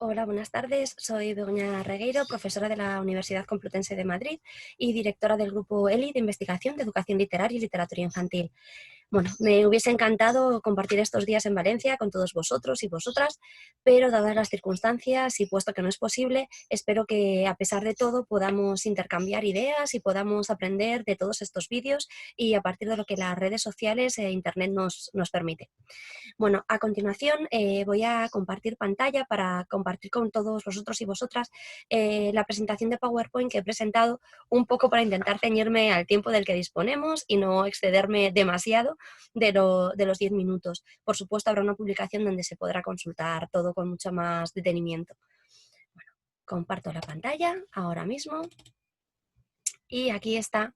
Hola, buenas tardes. Soy Begoña Regueiro, profesora de la Universidad Complutense de Madrid y directora del Grupo ELI de Investigación de Educación Literaria y Literatura Infantil. Bueno, me hubiese encantado compartir estos días en Valencia con todos vosotros y vosotras, pero dadas las circunstancias y puesto que no es posible, espero que a pesar de todo podamos intercambiar ideas y podamos aprender de todos estos vídeos y a partir de lo que las redes sociales e Internet nos permite. Bueno, a continuación voy a compartir pantalla para compartir con todos vosotros y vosotras la presentación de PowerPoint que he presentado un poco para intentar ceñirme al tiempo del que disponemos y no excederme demasiado de los 10 minutos. Por supuesto, habrá una publicación donde se podrá consultar todo con mucho más detenimiento. Bueno, comparto la pantalla ahora mismo y aquí está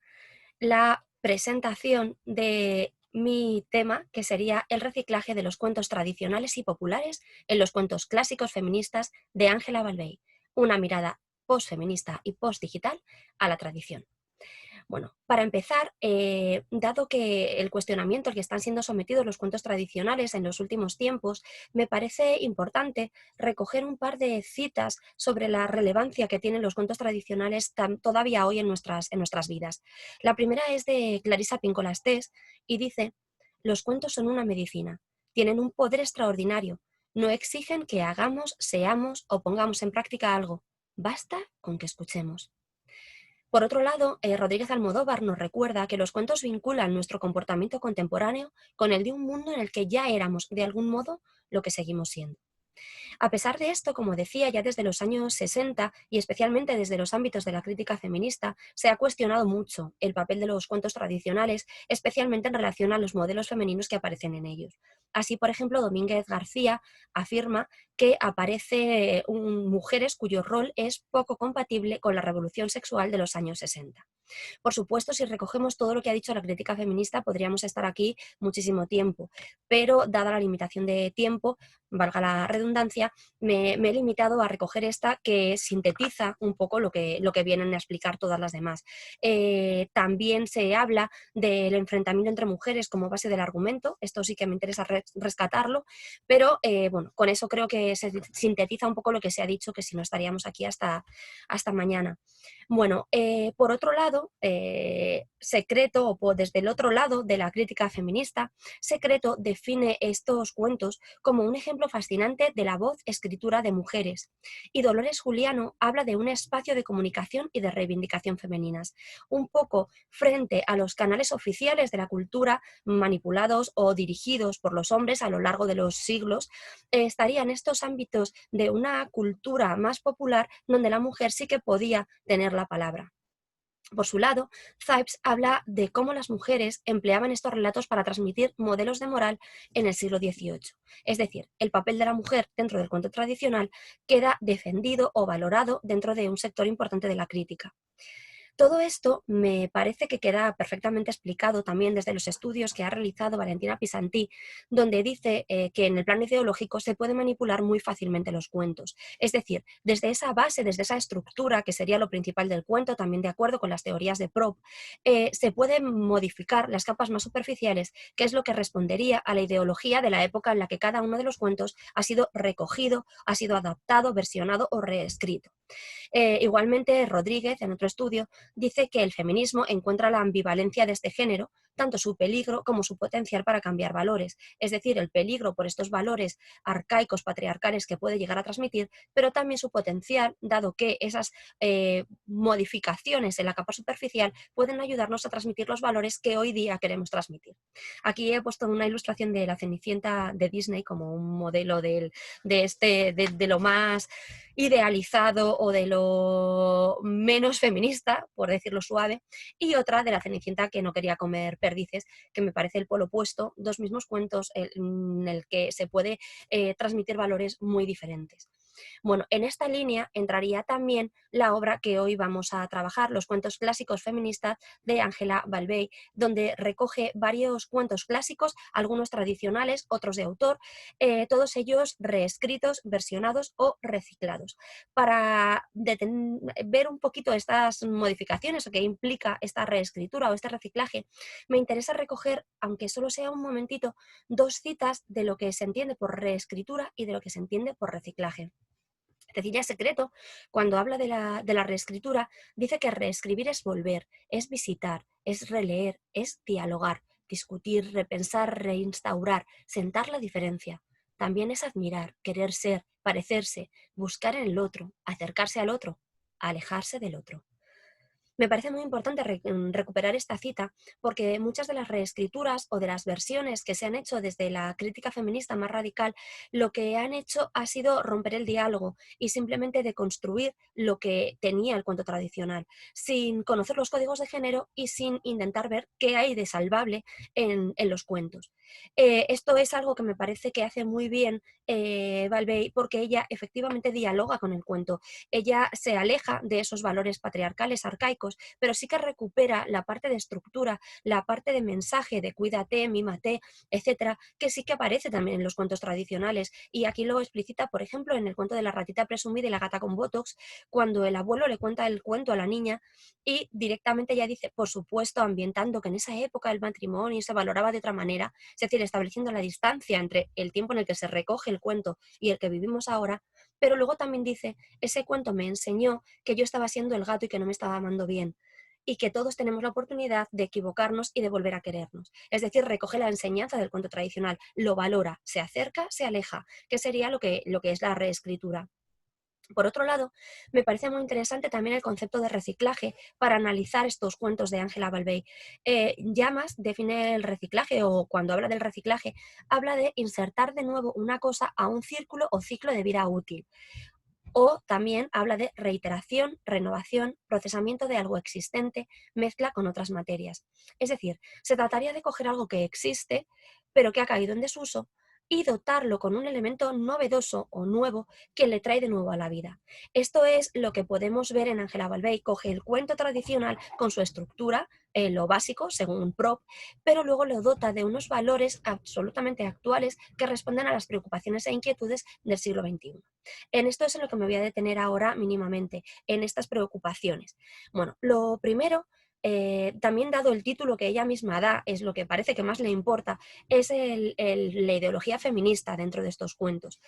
la presentación de mi tema, que sería el reciclaje de los cuentos tradicionales y populares en los cuentos clásicos feministas de Ángela Balvey, una mirada postfeminista y postdigital a la tradición. Bueno, para empezar, dado que el cuestionamiento al que están siendo sometidos los cuentos tradicionales en los últimos tiempos, me parece importante recoger un par de citas sobre la relevancia que tienen los cuentos tradicionales todavía hoy en nuestras vidas. La primera es de Clarissa Pinkola Estés y dice: «Los cuentos son una medicina, tienen un poder extraordinario, no exigen que hagamos, seamos o pongamos en práctica algo, basta con que escuchemos». Por otro lado, Rodríguez Almodóvar nos recuerda que los cuentos vinculan nuestro comportamiento contemporáneo con el de un mundo en el que ya éramos, de algún modo, lo que seguimos siendo. A pesar de esto, como decía, ya desde los años 60 y especialmente desde los ámbitos de la crítica feminista, se ha cuestionado mucho el papel de los cuentos tradicionales, especialmente en relación a los modelos femeninos que aparecen en ellos. Así, por ejemplo, Domínguez García afirma que aparece mujeres cuyo rol es poco compatible con la revolución sexual de los años 60. Por supuesto, si recogemos todo lo que ha dicho la crítica feminista, podríamos estar aquí muchísimo tiempo, pero dada la limitación de tiempo, valga la redundancia, me he limitado a recoger esta que sintetiza un poco lo que vienen a explicar todas las demás. También se habla del enfrentamiento entre mujeres como base del argumento, esto sí que me interesa rescatarlo, pero bueno, con eso creo que se sintetiza un poco lo que se ha dicho, que si no estaríamos aquí hasta mañana. Bueno, por otro lado, Secreto, o desde el otro lado de la crítica feminista, Secreto define estos cuentos como un ejemplo fascinante de la voz escritura de mujeres. Y Dolores Juliano habla de un espacio de comunicación y de reivindicación femeninas, un poco frente a los canales oficiales de la cultura manipulados o dirigidos por los hombres a lo largo de los siglos. Estarían estos ámbitos de una cultura más popular donde la mujer sí que podía tener la palabra. Por su lado, Zipes habla de cómo las mujeres empleaban estos relatos para transmitir modelos de moral en el siglo XVIII. Es decir, el papel de la mujer dentro del cuento tradicional queda defendido o valorado dentro de un sector importante de la crítica. Todo esto me parece que queda perfectamente explicado también desde los estudios que ha realizado Valentina Pisantí, donde dice que en el plano ideológico se puede manipular muy fácilmente los cuentos. Es decir, desde esa base, desde esa estructura, que sería lo principal del cuento, también de acuerdo con las teorías de Propp, se pueden modificar las capas más superficiales, que es lo que respondería a la ideología de la época en la que cada uno de los cuentos ha sido recogido, ha sido adaptado, versionado o reescrito. Igualmente, Rodríguez, en otro estudio, dice que el feminismo encuentra la ambivalencia de este género, tanto su peligro como su potencial para cambiar valores, es decir, el peligro por estos valores arcaicos, patriarcales que puede llegar a transmitir, pero también su potencial, dado que esas modificaciones en la capa superficial pueden ayudarnos a transmitir los valores que hoy día queremos transmitir. Aquí he puesto una ilustración de la Cenicienta de Disney como un modelo de lo más idealizado o de lo menos feminista, por decirlo suave, y otra de la Cenicienta que no quería comer perdices, que me parece el polo opuesto, dos mismos cuentos en el que se puede transmitir valores muy diferentes. Bueno, en esta línea entraría también la obra que hoy vamos a trabajar, los cuentos clásicos feministas de Ángela Balvey, donde recoge varios cuentos clásicos, algunos tradicionales, otros de autor, todos ellos reescritos, versionados o reciclados. Para ver un poquito estas modificaciones o que implica esta reescritura o este reciclaje, me interesa recoger, aunque solo sea un momentito, dos citas de lo que se entiende por reescritura y de lo que se entiende por reciclaje. Cecilia Secreto, cuando habla de la reescritura, dice que reescribir es volver, es visitar, es releer, es dialogar, discutir, repensar, reinstaurar, sentar la diferencia. También es admirar, querer ser, parecerse, buscar en el otro, acercarse al otro, alejarse del otro. Me parece muy importante recuperar esta cita porque muchas de las reescrituras o de las versiones que se han hecho desde la crítica feminista más radical, lo que han hecho ha sido romper el diálogo y simplemente deconstruir lo que tenía el cuento tradicional, sin conocer los códigos de género y sin intentar ver qué hay de salvable en los cuentos. Esto es algo que me parece que hace muy bien Balvey porque ella efectivamente dialoga con el cuento. Ella se aleja de esos valores patriarcales arcaicos, pero sí que recupera la parte de estructura, la parte de mensaje de cuídate, mímate, etcétera, que sí que aparece también en los cuentos tradicionales. Y aquí lo explicita, por ejemplo, en el cuento de la ratita presumida y la gata con botox, cuando el abuelo le cuenta el cuento a la niña y directamente ella dice, por supuesto, ambientando que en esa época el matrimonio se valoraba de otra manera, es decir, estableciendo la distancia entre el tiempo en el que se recoge el cuento y el que vivimos ahora, pero luego también dice, ese cuento me enseñó que yo estaba siendo el gato y que no me estaba amando bien y que todos tenemos la oportunidad de equivocarnos y de volver a querernos. Es decir, recoge la enseñanza del cuento tradicional, lo valora, se acerca, se aleja, que sería lo que es la reescritura. Por otro lado, me parece muy interesante también el concepto de reciclaje para analizar estos cuentos de Angela Balvey. Llamas define el reciclaje o cuando habla del reciclaje, habla de insertar de nuevo una cosa a un círculo o ciclo de vida útil. O también habla de reiteración, renovación, procesamiento de algo existente, mezcla con otras materias. Es decir, se trataría de coger algo que existe, pero que ha caído en desuso, y dotarlo con un elemento novedoso o nuevo que le trae de nuevo a la vida. Esto es lo que podemos ver en Angela Balvey. Coge el cuento tradicional con su estructura, lo básico, según Prop, pero luego lo dota de unos valores absolutamente actuales que responden a las preocupaciones e inquietudes del siglo XXI. En esto es en lo que me voy a detener ahora mínimamente, en estas preocupaciones. Bueno, lo primero, también dado el título que ella misma da, es lo que parece que más le importa, es la ideología feminista dentro de estos cuentos.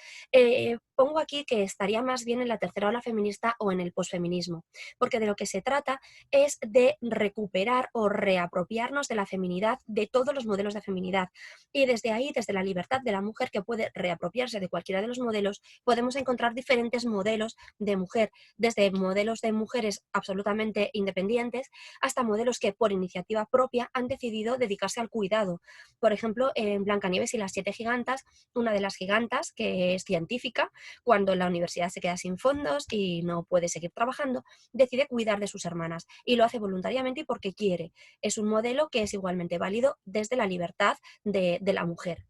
Pongo aquí que estaría más bien en la tercera ola feminista o en el posfeminismo, porque de lo que se trata es de recuperar o reapropiarnos de la feminidad, de todos los modelos de feminidad. Y desde ahí, desde la libertad de la mujer que puede reapropiarse de cualquiera de los modelos, podemos encontrar diferentes modelos de mujer, desde modelos de mujeres absolutamente independientes hasta modelos que por iniciativa propia han decidido dedicarse al cuidado. Por ejemplo, en Blancanieves y las 7 gigantas, una de las gigantas, que es científica, cuando la universidad se queda sin fondos y no puede seguir trabajando, decide cuidar de sus hermanas y lo hace voluntariamente y porque quiere. Es un modelo que es igualmente válido desde la libertad de la mujer.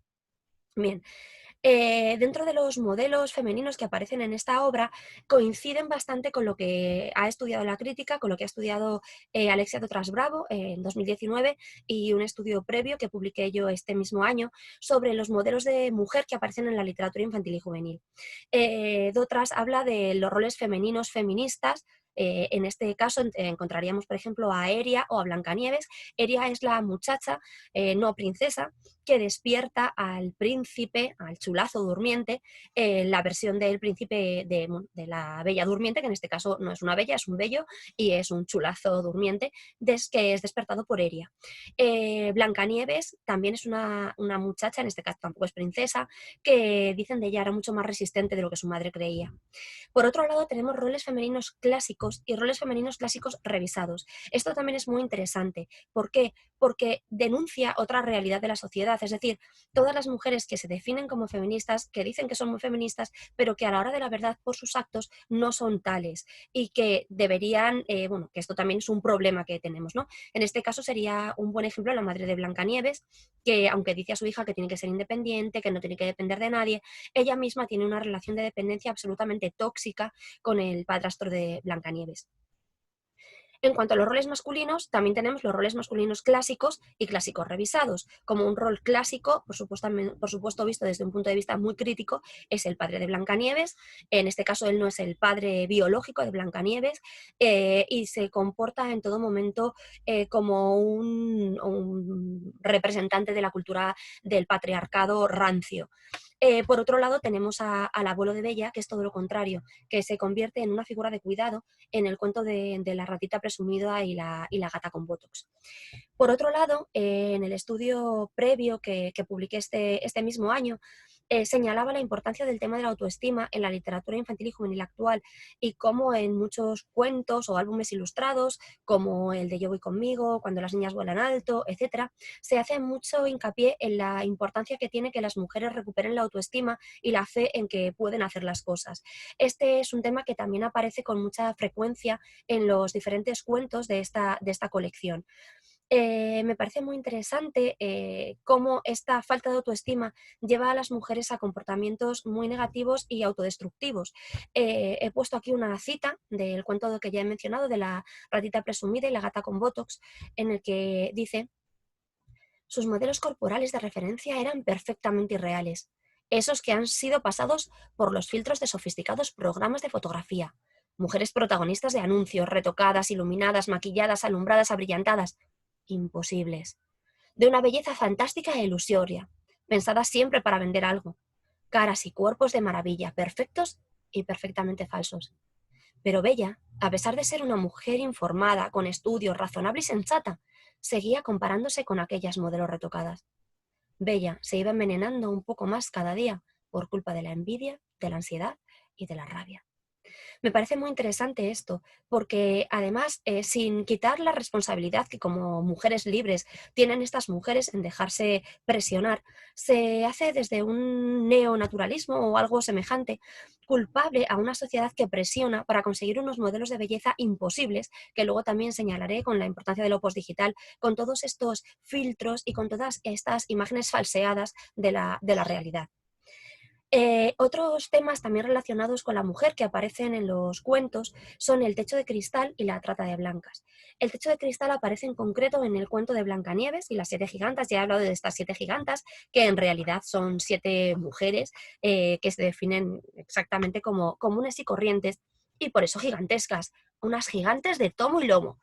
Bien, dentro de los modelos femeninos que aparecen en esta obra coinciden bastante con lo que ha estudiado la crítica, con lo que ha estudiado Alexia Dotras Bravo en 2019 y un estudio previo que publiqué yo este mismo año sobre los modelos de mujer que aparecen en la literatura infantil y juvenil. Dotras habla de los roles femeninos feministas. En este caso encontraríamos, por ejemplo, a Eria o a Blancanieves. Eria es la muchacha, no princesa, que despierta al príncipe, al chulazo durmiente, la versión del príncipe de la bella durmiente, que en este caso no es una bella, es un bello y es un chulazo durmiente, que es despertado por Eria. Blancanieves también es una muchacha, en este caso tampoco es princesa, que dicen de ella era mucho más resistente de lo que su madre creía. Por otro lado, tenemos roles femeninos clásicos y roles femeninos clásicos revisados. Esto también es muy interesante. ¿Por qué? Porque denuncia otra realidad de la sociedad, es decir, todas las mujeres que se definen como feministas, que dicen que son muy feministas, pero que a la hora de la verdad por sus actos no son tales y que deberían, bueno, que esto también es un problema que tenemos, ¿no? En este caso sería un buen ejemplo la madre de Blancanieves, que aunque dice a su hija que tiene que ser independiente, que no tiene que depender de nadie, ella misma tiene una relación de dependencia absolutamente tóxica con el padrastro de Blancanieves. En cuanto a los roles masculinos, también tenemos los roles masculinos clásicos y clásicos revisados. Como un rol clásico, por supuesto visto desde un punto de vista muy crítico, es el padre de Blancanieves. En este caso, él no es el padre biológico de Blancanieves y se comporta en todo momento como un representante de la cultura del patriarcado rancio. Por otro lado, tenemos al abuelo de Bella, que es todo lo contrario, que se convierte en una figura de cuidado en el cuento de la ratita presumida y la gata con botox. Por otro lado, en el estudio previo que publiqué este mismo año, señalaba la importancia del tema de la autoestima en la literatura infantil y juvenil actual y cómo en muchos cuentos o álbumes ilustrados, como el de Yo voy conmigo, Cuando las niñas vuelan alto, etcétera, se hace mucho hincapié en la importancia que tiene que las mujeres recuperen la autoestima y la fe en que pueden hacer las cosas. Este es un tema que también aparece con mucha frecuencia en los diferentes cuentos de esta colección. Me parece muy interesante cómo esta falta de autoestima lleva a las mujeres a comportamientos muy negativos y autodestructivos. He puesto aquí una cita del cuento que ya he mencionado, de la ratita presumida y la gata con botox, en el que dice: sus modelos corporales de referencia eran perfectamente irreales, esos que han sido pasados por los filtros de sofisticados programas de fotografía. Mujeres protagonistas de anuncios, retocadas, iluminadas, maquilladas, alumbradas, abrillantadas. Imposibles. De una belleza fantástica e ilusoria, pensadas siempre para vender algo. Caras y cuerpos de maravilla, perfectos y perfectamente falsos. Pero Bella, a pesar de ser una mujer informada, con estudios, razonable y sensata, seguía comparándose con aquellas modelos retocadas. Bella se iba envenenando un poco más cada día por culpa de la envidia, de la ansiedad y de la rabia. Me parece muy interesante esto, porque además, sin quitar la responsabilidad que como mujeres libres tienen estas mujeres en dejarse presionar, se hace desde un neonaturalismo o algo semejante culpable a una sociedad que presiona para conseguir unos modelos de belleza imposibles, que luego también señalaré con la importancia de lo postdigital, con todos estos filtros y con todas estas imágenes falseadas de la realidad. Otros temas también relacionados con la mujer que aparecen en los cuentos son el techo de cristal y la trata de blancas. El techo de cristal aparece en concreto en el cuento de Blancanieves y las 7 gigantas. Ya he hablado de estas 7 gigantas, que en realidad son 7 mujeres que se definen exactamente como comunes y corrientes, y por eso gigantescas, unas gigantes de tomo y lomo.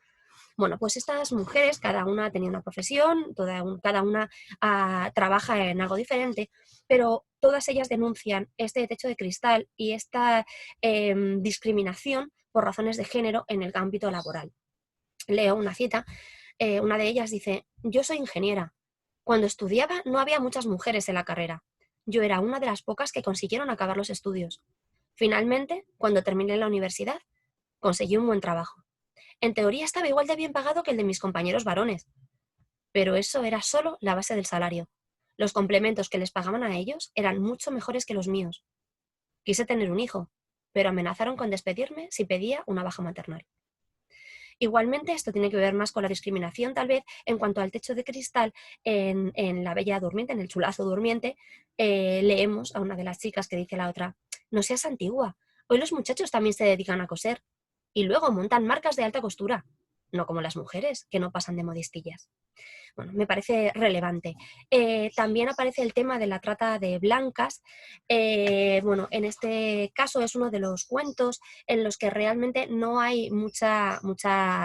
Bueno, pues estas mujeres, cada una tenía una profesión, cada una trabaja en algo diferente, pero todas ellas denuncian este techo de cristal y esta discriminación por razones de género en el ámbito laboral. Leo una cita, una de ellas dice: yo soy ingeniera. Cuando estudiaba no había muchas mujeres en la carrera. Yo era una de las pocas que consiguieron acabar los estudios. Finalmente, cuando terminé la universidad, conseguí un buen trabajo. En teoría estaba igual de bien pagado que el de mis compañeros varones, pero eso era solo la base del salario. Los complementos que les pagaban a ellos eran mucho mejores que los míos. Quise tener un hijo, pero amenazaron con despedirme si pedía una baja maternal. Igualmente, esto tiene que ver más con la discriminación, tal vez, en cuanto al techo de cristal en La Bella Durmiente, en el Chulazo Durmiente. Leemos a una de las chicas que dice a la otra: no seas antigua, hoy los muchachos también se dedican a coser y luego montan marcas de alta costura, no como las mujeres, que no pasan de modistillas. Bueno, me parece relevante. También aparece el tema de la trata de blancas. Bueno, en este caso es uno de los cuentos en los que realmente no hay mucha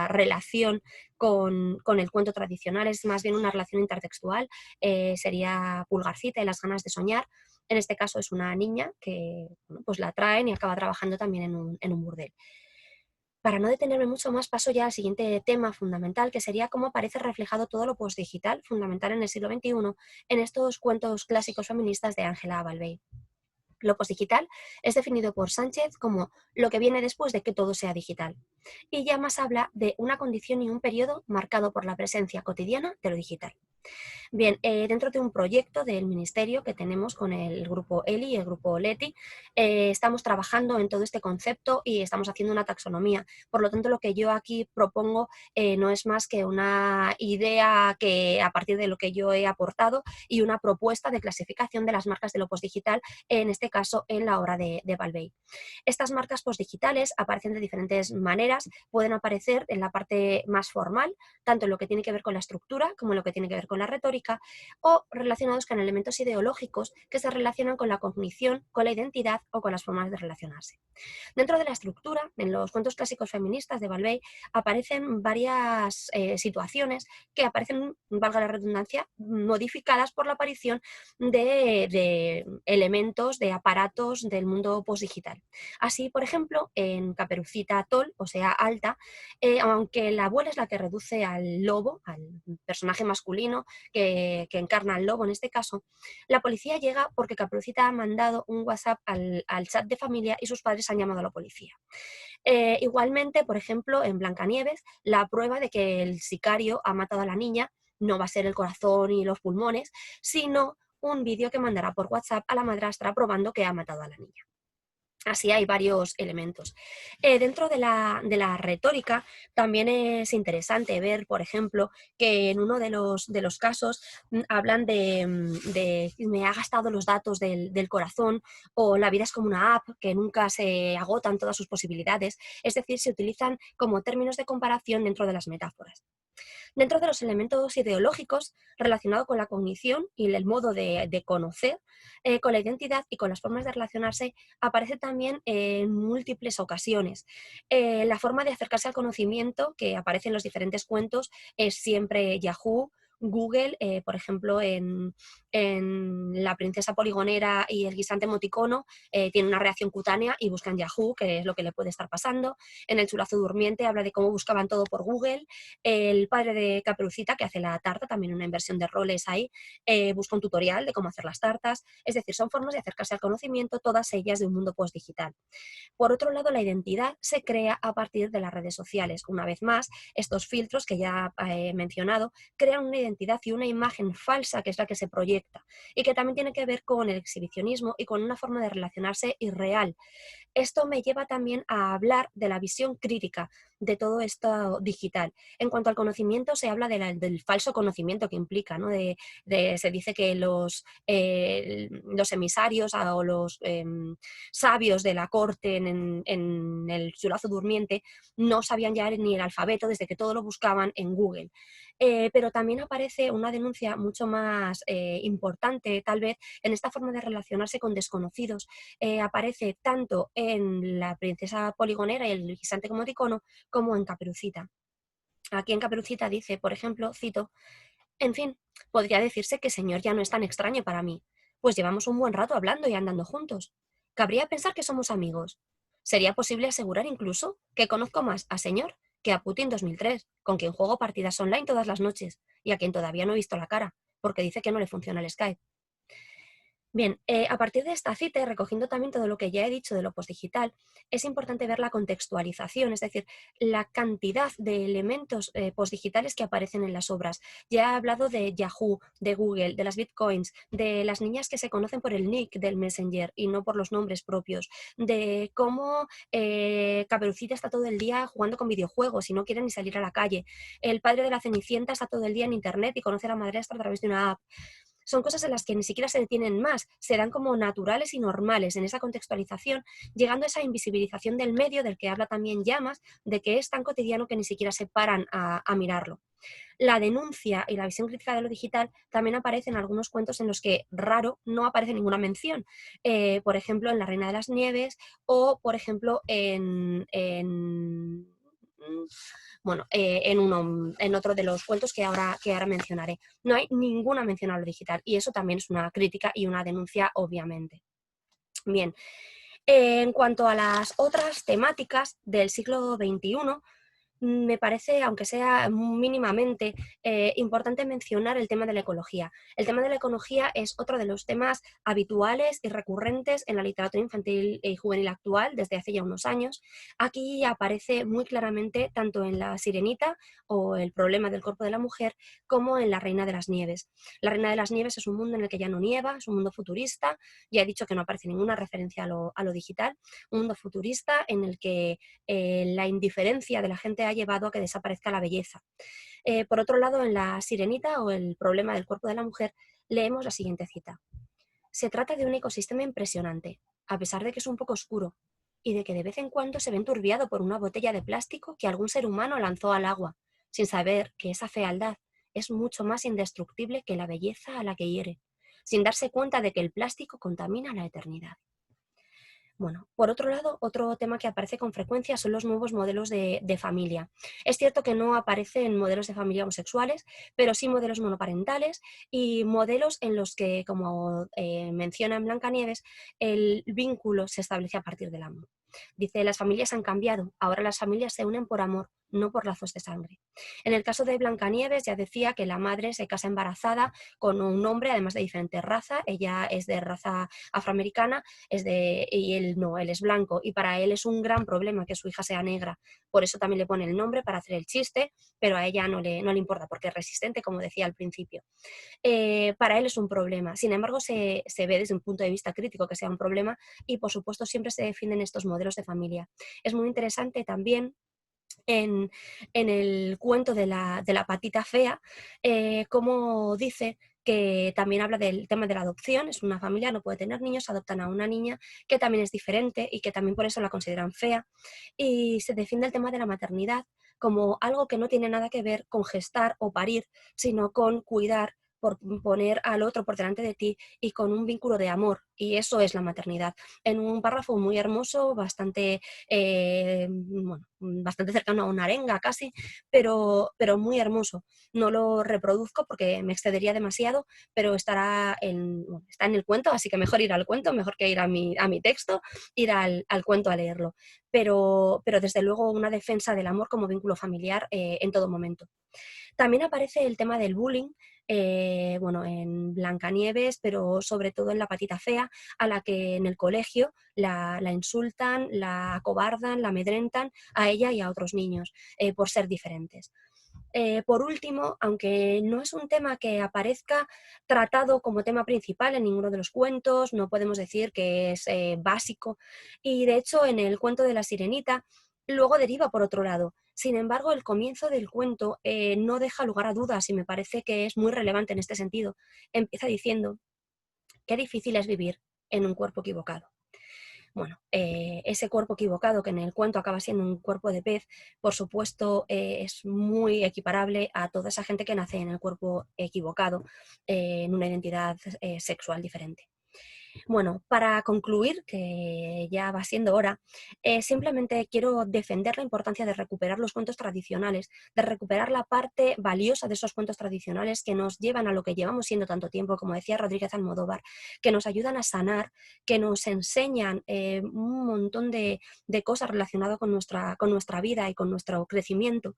relación con el cuento tradicional, es más bien una relación intertextual. Sería Pulgarcita y las ganas de soñar. En este caso es una niña que, bueno, pues la traen y acaba trabajando también en un burdel. Para no detenerme mucho más, paso ya al siguiente tema fundamental, que sería cómo aparece reflejado todo lo postdigital, fundamental en el siglo XXI, en estos cuentos clásicos feministas de Ángela Balvey. Lo postdigital es definido por Sánchez como lo que viene después de que todo sea digital. Y ya más habla de una condición y un periodo marcado por la presencia cotidiana de lo digital. Bien, dentro de un proyecto del Ministerio que tenemos con el grupo ELI y el grupo LETI, estamos trabajando en todo este concepto y estamos haciendo una taxonomía. Por lo tanto, lo que yo aquí propongo no es más que una idea que a partir de lo que yo he aportado y una propuesta de clasificación de las marcas de lo postdigital, en este caso en la obra de Balvey. Estas marcas postdigitales aparecen de diferentes maneras, pueden aparecer en la parte más formal, tanto en lo que tiene que ver con la estructura como en lo que tiene que ver con la retórica, o relacionados con elementos ideológicos que se relacionan con la cognición, con la identidad o con las formas de relacionarse. Dentro de la estructura, en los cuentos clásicos feministas de Balbey, aparecen varias situaciones que aparecen, valga la redundancia, modificadas por la aparición de elementos, de aparatos del mundo postdigital. Así, por ejemplo, en Caperucita Toll, o sea, Alta, aunque la abuela es la que reduce al lobo, al personaje masculino que encarna al lobo en este caso, la policía llega porque Caperucita ha mandado un WhatsApp al chat de familia y sus padres han llamado a la policía. Igualmente, por ejemplo, en Blancanieves, la prueba de que el sicario ha matado a la niña no va a ser el corazón y los pulmones, sino un vídeo que mandará por WhatsApp a la madrastra probando que ha matado a la niña. Así hay varios elementos. Dentro de la retórica también es interesante ver, por ejemplo, que en uno de los casos hablan de me ha gastado los datos del corazón, o la vida es como una app que nunca se agotan todas sus posibilidades. Es decir, se utilizan como términos de comparación dentro de las metáforas. Dentro de los elementos ideológicos relacionados con la cognición y el modo de conocer, con la identidad y con las formas de relacionarse, aparece también en múltiples ocasiones. La forma de acercarse al conocimiento que aparece en los diferentes cuentos es siempre Yahoo, Google, por ejemplo, en La princesa poligonera y el guisante emoticono, tiene una reacción cutánea y buscan Yahoo, que es lo que le puede estar pasando. En El chulazo durmiente habla de cómo buscaban todo por Google. El padre de Caperucita, que hace la tarta, también una inversión de roles ahí, busca un tutorial de cómo hacer las tartas. Es decir, son formas de acercarse al conocimiento, todas ellas de un mundo postdigital. Por otro lado, la identidad se crea a partir de las redes sociales. Una vez más, estos filtros que ya he mencionado crean una identidad y una imagen falsa que es la que se proyecta y que también tiene que ver con el exhibicionismo y con una forma de relacionarse irreal. Esto me lleva también a hablar de la visión crítica de todo esto digital. En cuanto al conocimiento, se habla del falso conocimiento que implica, ¿no? Se dice que los emisarios o los sabios de la corte en el chulazo durmiente no sabían ya ni el alfabeto desde que todo lo buscaban en Google. Pero también aparece una denuncia mucho más importante, tal vez, en esta forma de relacionarse con desconocidos. Aparece tanto en La princesa poligonera y el guisante emoticono como en Caperucita. Aquí en Caperucita dice, por ejemplo, cito: en fin, podría decirse que señor ya no es tan extraño para mí, pues llevamos un buen rato hablando y andando juntos. Cabría pensar que somos amigos. Sería posible asegurar incluso que conozco más a señor que a Putin 2003, con quien juego partidas online todas las noches y a quien todavía no he visto la cara, porque dice que no le funciona el Skype. Bien, a partir de esta cita, y recogiendo también todo lo que ya he dicho de lo postdigital, es importante ver la contextualización, es decir, la cantidad de elementos postdigitales que aparecen en las obras. Ya he hablado de Yahoo, de Google, de las bitcoins, de las niñas que se conocen por el nick del Messenger y no por los nombres propios, de cómo Caperucita está todo el día jugando con videojuegos y no quiere ni salir a la calle. El padre de la Cenicienta está todo el día en internet y conoce a la madrastra a través de una app. Son cosas en las que ni siquiera se detienen más, se dan como naturales y normales en esa contextualización, llegando a esa invisibilización del medio del que habla también Llamas, de que es tan cotidiano que ni siquiera se paran a mirarlo. La denuncia y la visión crítica de lo digital también aparecen en algunos cuentos en los que raro no aparece ninguna mención. Por ejemplo, en La Reina de las Nieves o, por ejemplo, bueno, en otro de los cuentos que ahora mencionaré. No hay ninguna mención a lo digital y eso también es una crítica y una denuncia, obviamente. Bien, en cuanto a las otras temáticas del siglo XXI, me parece, aunque sea mínimamente, importante mencionar el tema de la ecología. El tema de la ecología es otro de los temas habituales y recurrentes en la literatura infantil y juvenil actual desde hace ya unos años. Aquí aparece muy claramente tanto en La Sirenita o el problema del cuerpo de la mujer como en La Reina de las Nieves. La Reina de las Nieves es un mundo en el que ya no nieva, es un mundo futurista, ya he dicho que no aparece ninguna referencia a lo digital, un mundo futurista en el que la indiferencia de la gente ha llevado a que desaparezca la belleza. Por otro lado, en La Sirenita o el problema del cuerpo de la mujer, leemos la siguiente cita. Se trata de un ecosistema impresionante, a pesar de que es un poco oscuro y de que de vez en cuando se ve enturbiado por una botella de plástico que algún ser humano lanzó al agua, sin saber que esa fealdad es mucho más indestructible que la belleza a la que hiere, sin darse cuenta de que el plástico contamina la eternidad. Bueno, por otro lado, otro tema que aparece con frecuencia son los nuevos modelos de familia. Es cierto que no aparecen modelos de familia homosexuales, pero sí modelos monoparentales y modelos en los que, como menciona en Blancanieves, el vínculo se establece a partir del amor. Dice, las familias han cambiado, ahora las familias se unen por amor, no por lazos de sangre. En el caso de Blancanieves ya decía que la madre se casa embarazada con un hombre, además de diferente raza, ella es de raza afroamericana, y él no, él es blanco, y para él es un gran problema que su hija sea negra. Por eso también le pone el nombre para hacer el chiste, pero a ella no le importa porque es resistente, como decía al principio. Para él es un problema. Sin embargo, se ve desde un punto de vista crítico que sea un problema y, por supuesto, siempre se defienden estos modelos de familia. Es muy interesante también en, en el cuento de la patita fea, como dice que también habla del tema de la adopción, es una familia, no puede tener niños, adoptan a una niña que también es diferente y que también por eso la consideran fea, y se defiende el tema de la maternidad como algo que no tiene nada que ver con gestar o parir, sino con cuidar, por poner al otro por delante de ti y con un vínculo de amor, y eso es la maternidad. En un párrafo muy hermoso, bueno, bastante cercano a una arenga casi, pero muy hermoso. No lo reproduzco porque me excedería demasiado, pero está en el cuento, así que mejor ir al cuento, mejor que ir a mi texto, ir al cuento a leerlo. Pero desde luego una defensa del amor como vínculo familiar en todo momento. También aparece el tema del bullying, bueno, en Blancanieves, pero sobre todo en la patita fea, a la que en el colegio la insultan, la acobardan, la amedrentan a ella y a otros niños por ser diferentes. Por último, aunque no es un tema que aparezca tratado como tema principal en ninguno de los cuentos, no podemos decir que es básico, y de hecho en el cuento de la Sirenita luego deriva por otro lado. Sin embargo, el comienzo del cuento no deja lugar a dudas y me parece que es muy relevante en este sentido. Empieza diciendo: qué difícil es vivir en un cuerpo equivocado. Bueno, ese cuerpo equivocado, que en el cuento acaba siendo un cuerpo de pez, por supuesto, es muy equiparable a toda esa gente que nace en el cuerpo equivocado, en una identidad sexual diferente. Bueno, para concluir, que ya va siendo hora, simplemente quiero defender la importancia de recuperar los cuentos tradicionales, de recuperar la parte valiosa de esos cuentos tradicionales que nos llevan a lo que llevamos siendo tanto tiempo, como decía Rodríguez Almodóvar, que nos ayudan a sanar, que nos enseñan un montón de cosas relacionadas con nuestra vida y con nuestro crecimiento.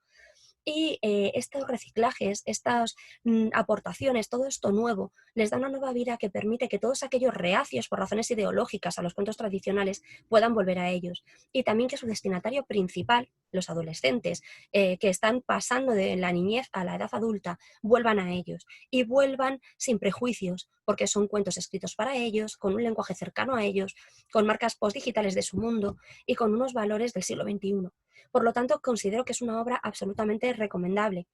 Y estos reciclajes, estas aportaciones, todo esto nuevo, les da una nueva vida que permite que todos aquellos reacios por razones ideológicas a los cuentos tradicionales puedan volver a ellos. Y también que su destinatario principal, los adolescentes, que están pasando de la niñez a la edad adulta, vuelvan a ellos y vuelvan sin prejuicios, porque son cuentos escritos para ellos, con un lenguaje cercano a ellos, con marcas postdigitales de su mundo y con unos valores del siglo XXI. Por lo tanto, considero que es una obra absolutamente recomendable.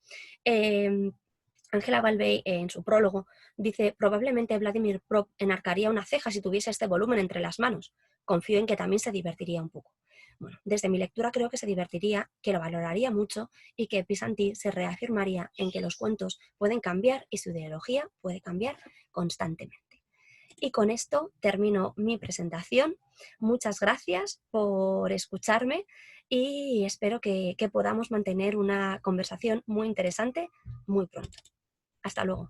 Ángela Balvey, en su prólogo, dice: probablemente Vladimir Prop enarcaría una ceja si tuviese este volumen entre las manos. Confío en que también se divertiría un poco. Bueno, desde mi lectura creo que se divertiría, que lo valoraría mucho y que Pisanti se reafirmaría en que los cuentos pueden cambiar y su ideología puede cambiar constantemente. Y con esto termino mi presentación. Muchas gracias por escucharme y espero que podamos mantener una conversación muy interesante muy pronto. Hasta luego.